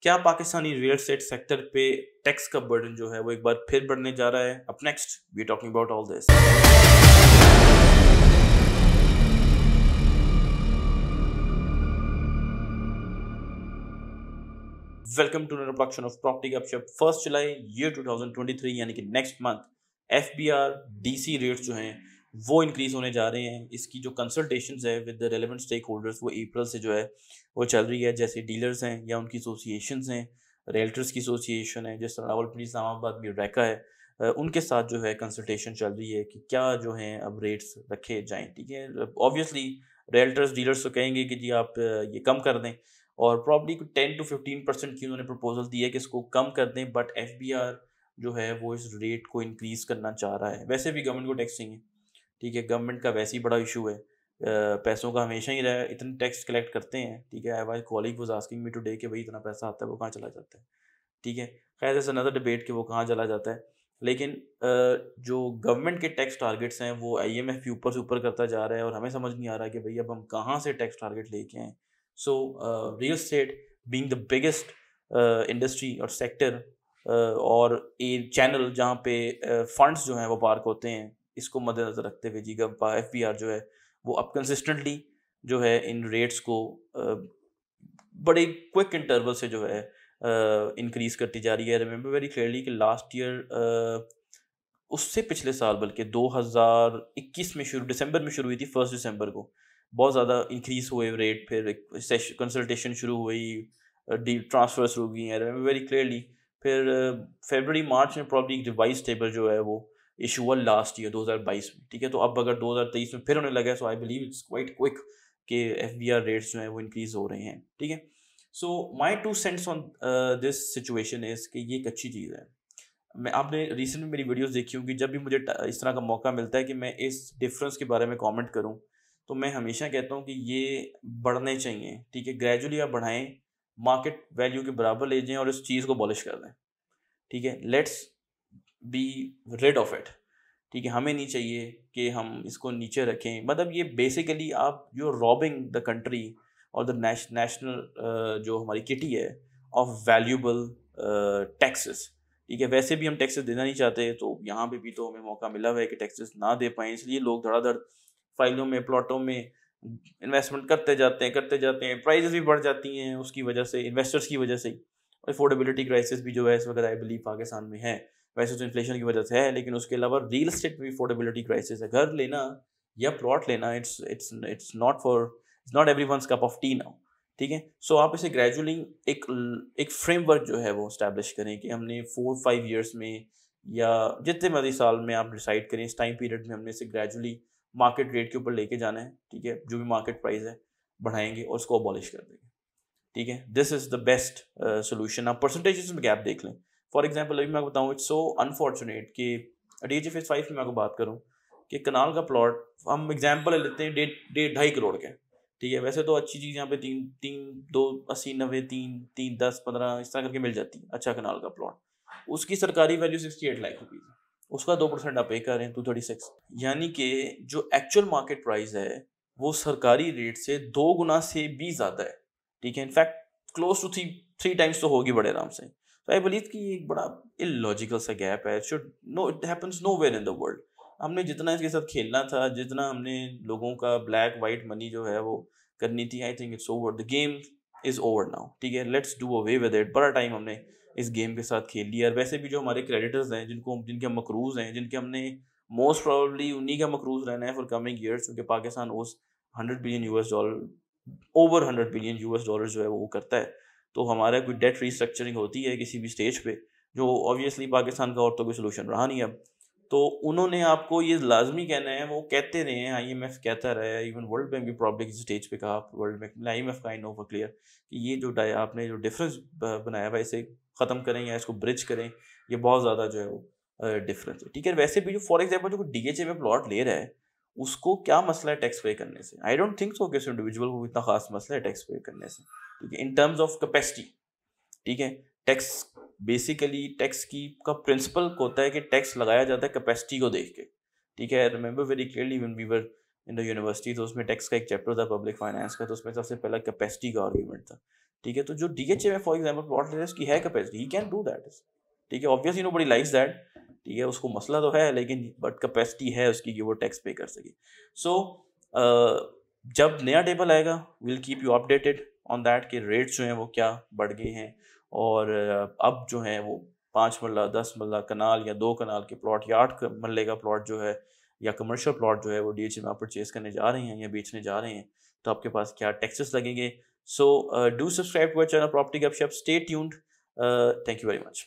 کیا Pakistani real estate sector پہ tax کا برڈن جو ہے وہ ایک بار پھر بڑھنے جا رہا ہے؟ Up next we talking about all this. Welcome to another production of Property Gupshup. 1 July year 2023 یعنی کہ next month FBR DC rates جو ہیں وہ انکریز ہونے جا رہے ہیں. اس کی جو کنسلٹیشنز ہے with the relevant stack holders وہ اپریل سے جو ہے وہ چل رہی ہے. جیسے ڈیلرز ہیں یا ان کی ایسوسیشنز ہیں, ریلٹرز کی ایسوسیشن ہے, جس طرح راولپنڈی اسلام آباد میں ریکا ہے, ان کے ساتھ جو ہے کنسلٹیشن چل رہی ہے کہ کیا جو ہیں اب ریٹس رکھے جائیں. ٹھیک ہے, اوبویسلی ریلٹرز ڈیلرز تو کہیں گے کہ جی آپ یہ کم کر دیں, اور پرابلی 10 to 15% کی انہوں نے پروپوزل دی ہے کہ اس کو کم کر دیں, بٹ FBR جو ہے وہ اس ریٹ کو انکریز کرنا چاہ رہا ہے. ویسے بھی گورنمنٹ کو ٹیکس چاہیے, ٹھیک ہے, گورنمنٹ کا ویسے ہی بڑا ایشو ہے, پیسوں کا ہمیشہ ہی رہا ہے, اتنے ٹیکس کلیکٹ کرتے ہیں. ٹھیک ہے, my colleague was asking me today کہ بھائی اتنا پیسہ آتا ہے وہ کہاں چلا جاتا ہے. ٹھیک ہے, خیر از اندر ڈبیٹ کہ وہ کہاں چلا جاتا ہے, لیکن جو گورنمنٹ کے ٹیکس ٹارگیٹس ہیں وہ IMF بھی اوپر سے اوپر کرتا جا رہا ہے, اور ہمیں سمجھ نہیں آ رہا کہ بھائی اب ہم کہاں سے ٹیکس ٹارگیٹ لے کے آئیں. So real estate being the biggest industry اور سیکٹر اور ایک چینل جہاں پہ فنڈس جو ہیں وہ پارک ہوتے ہیں, اس کو مد نظر رکھتے ہوئے FBR جو ہے وہ اب کنسسٹنٹلی جو ہے ان ریٹس کو بڑے کوئک انٹرول سے جو ہے انکریز کرتی جا رہی ہے. ریممبر ویری کلیئرلی کہ لاسٹ ایئر اس سے پچھلے سال بلکہ 2021 میں دسمبر میں شروع ہوئی تھی, 1 دسمبر کو بہت زیادہ انکریز ہوئے ریٹ, پھر کنسلٹیشن شروع ہوئی, ٹرانسفر شروع ہوئی ہیں ویری کلیئرلی. پھر فیبرری مارچ میں پرابلی ایک ریوائز ٹیبل جو ہے وہ ایشو ہوا لاسٹ ایئر 2022 میں. ٹھیک ہے, تو اب اگر 2023 میں پھر ہونے لگا ہے, so I believe it's quite quick کہ FBR ریٹس جو ہیں وہ انکریز ہو رہے ہیں. ٹھیک ہے, سو مائی 2 cents on this situation is کہ یہ ایک اچھی چیز ہے. آپ نے ریسنٹ میں میری ویڈیوز دیکھی ہوں کہ جب بھی مجھے اس طرح کا موقع ملتا ہے کہ میں اس ڈفرینس کے بارے میں کامنٹ کروں, تو میں ہمیشہ کہتا ہوں کہ یہ بڑھنے چاہیے. ٹھیک ہے, گریجولی آپ بڑھائیں, مارکیٹ ویلیو کے برابر لے جائیں اور اس چیز کو بولش کر دیں. ٹھیک ہے, let's be rid of it. ٹھیک ہے, ہمیں نہیں چاہیے کہ ہم اس کو نیچے رکھیں. مطلب یہ بیسیکلی آپ جو رابنگ دا کنٹری اور دا نیشنل جو ہماری کٹی ہے آف ویلیوبل ٹیکسز. ٹھیک ہے, ویسے بھی ہم ٹیکسز دینا نہیں چاہتے, تو یہاں پہ بھی تو ہمیں موقع ملا ہوا ہے کہ ٹیکسز نہ دے پائیں, اس لیے لوگ دھڑا دھڑ فائلوں میں پلاٹوں میں انویسٹمنٹ کرتے جاتے ہیں, پرائزز بھی بڑھ جاتی ہیں اس کی وجہ سے, انویسٹرس کی وجہ سے. افورڈیبلٹی کرائسس بھی جو ہے اس وقت آئی بلیو پاکستان میں ہے, ویسے تو انفلیشن کی وجہ سے ہے, لیکن اس کے علاوہ ریئل اسٹیٹ میں بھی افورڈیبلٹی کرائسس ہے. گھر لینا یا پلاٹ لینا it's not every one's cup of tea now. ٹھیک ہے, سو آپ اسے گریجولی ایک فریم ورک جو ہے وہ اسٹیبلش کریں کہ ہم نے 4-5 ایئرس میں یا جتنے مرضی سال میں آپ ڈیسائڈ کریں, اس ٹائم پیریڈ میں ہم نے اسے گریجولی مارکیٹ ریٹ کے اوپر لے کے جانا ہے. ٹھیک ہے, جو بھی مارکیٹ پرائز ہے بڑھائیں گے اور اس کو ابالش کر دیں گے. ٹھیک ہے, دس از دا بیسٹ سولوشن. آپ پرسنٹیجز میں گیپ دیکھ لیں. فار ایگزامپل ابھی میں آپ کو بتاؤں, اٹس سو انفارچونیٹ کہ DG Phase 5 میں آپ کو بات کروں کہ کنال کا پلاٹ ہم ایگزامپل لیتے ہیں 2.5 کروڑ کے. ٹھیک ہے, ویسے تو اچھی چیز یہاں پہ 2.80-90 3-10-15 اس طرح کر کے مل جاتی ہے. اچھا کنال کا پلاٹ, اس کی سرکاری ویلیو 68 لاکھ روپیز ہے, اس کا 2% آپ پے کر رہے ہیں 236, یعنی کہ جو ایکچوئل مارکیٹ پرائز ہے وہ سرکاری ریٹ سے 2 گنا سے بھی زیادہ ہے. ٹھیک ہے, انفیکٹ کلوز ٹو 3 ٹائمس تو ہوگی بڑے آرام سے. تو آئی بلیو کہ یہ ایک بڑا illogical سا گیپ ہے. It happens nowhere in the world. ہم نے جتنا اس کے ساتھ کھیلنا تھا, جتنا ہم نے لوگوں کا بلیک وائٹ منی جو ہے وہ کرنی تھی, I think it's over, the game is over now. ٹھیک ہے, let's do away with it. بڑا ٹائم ہم نے اس گیم کے ساتھ کھیل لیا. اور ویسے بھی جو ہمارے کریڈیٹرز ہیں جن کے ہم مقروض ہیں, جن کے ہم نے موسٹ پرابلی انہی کا مقروض رہنا ہے فار کمنگ ایئرس, کیونکہ پاکستان اس $100 بلین اوور $100 بلین جو ہے وہ کرتا ہے. تو ہمارا کوئی ڈیٹ ریسٹرکچرنگ ہوتی ہے کسی بھی اسٹیج پہ, جو اوبویسلی پاکستان کا اور تو کوئی سولوشن رہا نہیں اب. تو انہوں نے آپ کو یہ لازمی کہنا ہے, وہ کہتے رہے ہیں, IMF کہتا رہا ہے, ایون ورلڈ بینک بھی پرابلی کسی اسٹیج پہ کہا, ورلڈ بینک IMF کا نو کلیئر کہ یہ جو آپ نے جو ڈفرینس بنایا ہوا اسے ختم کریں یا اس کو برج کریں, یہ بہت زیادہ جو ہے وہ ڈفرینس ہے. ٹھیک ہے, ویسے بھی جو فار ایگزامپل جو DHA میں پلاٹ لے رہا ہے اس کو کیا مسئلہ ہے ٹیکس پے کرنے سے؟ آئی ڈونٹ تھنک سو کہ اس انڈیویجول کو اتنا خاص مسئلہ ہے ٹیکس پے کرنے سے. ٹھیک ہے, ان ٹرمز آف کیپیسٹی. ٹھیک ہے, ٹیکس بیسیکلی ٹیکس کا پرنسپل ہوتا ہے کہ ٹیکس لگایا جاتا ہے کیپیسٹی کو دیکھ کے. ٹھیک ہے, remember very clearly when we were in the university, تو اس میں ٹیکس کا ایک چیپٹر تھا پبلک فائنانس کا, تو اس میں سب سے پہلا کیپیسٹی کا آرگیومنٹ تھا ٹھیک ہے. تو جو ڈی ایچ اے میں فار ایگزامپل پلاٹ لے رہا ہے اس کی ہے capacity, he can do that. ٹھیک ہے, obviously nobody likes that. ٹھیک ہے, اس کو مسئلہ تو ہے لیکن بٹ کیپیسٹی ہے اس کی کہ وہ ٹیکس پے کر سکے. سو جب نیا ٹیبل آئے گا we'll keep you updated on that کہ ریٹس جو ہیں وہ کیا بڑھ گئے ہیں, اور اب جو ہیں وہ 5 مرلہ 10 مرلہ کنال یا 2 کنال کے پلاٹ یا 8 مرلے کا پلاٹ جو ہے یا کمرشل پلاٹ جو ہے وہ ڈی ایچ اے میں آپ پرچیز کرنے جا رہے ہیں یا بیچنے جا رہے ہیں, تو آپ کے پاس کیا ٹیکسز لگیں گے. So do subscribe to our channel property Gupshup. Stay tuned. Thank you very much.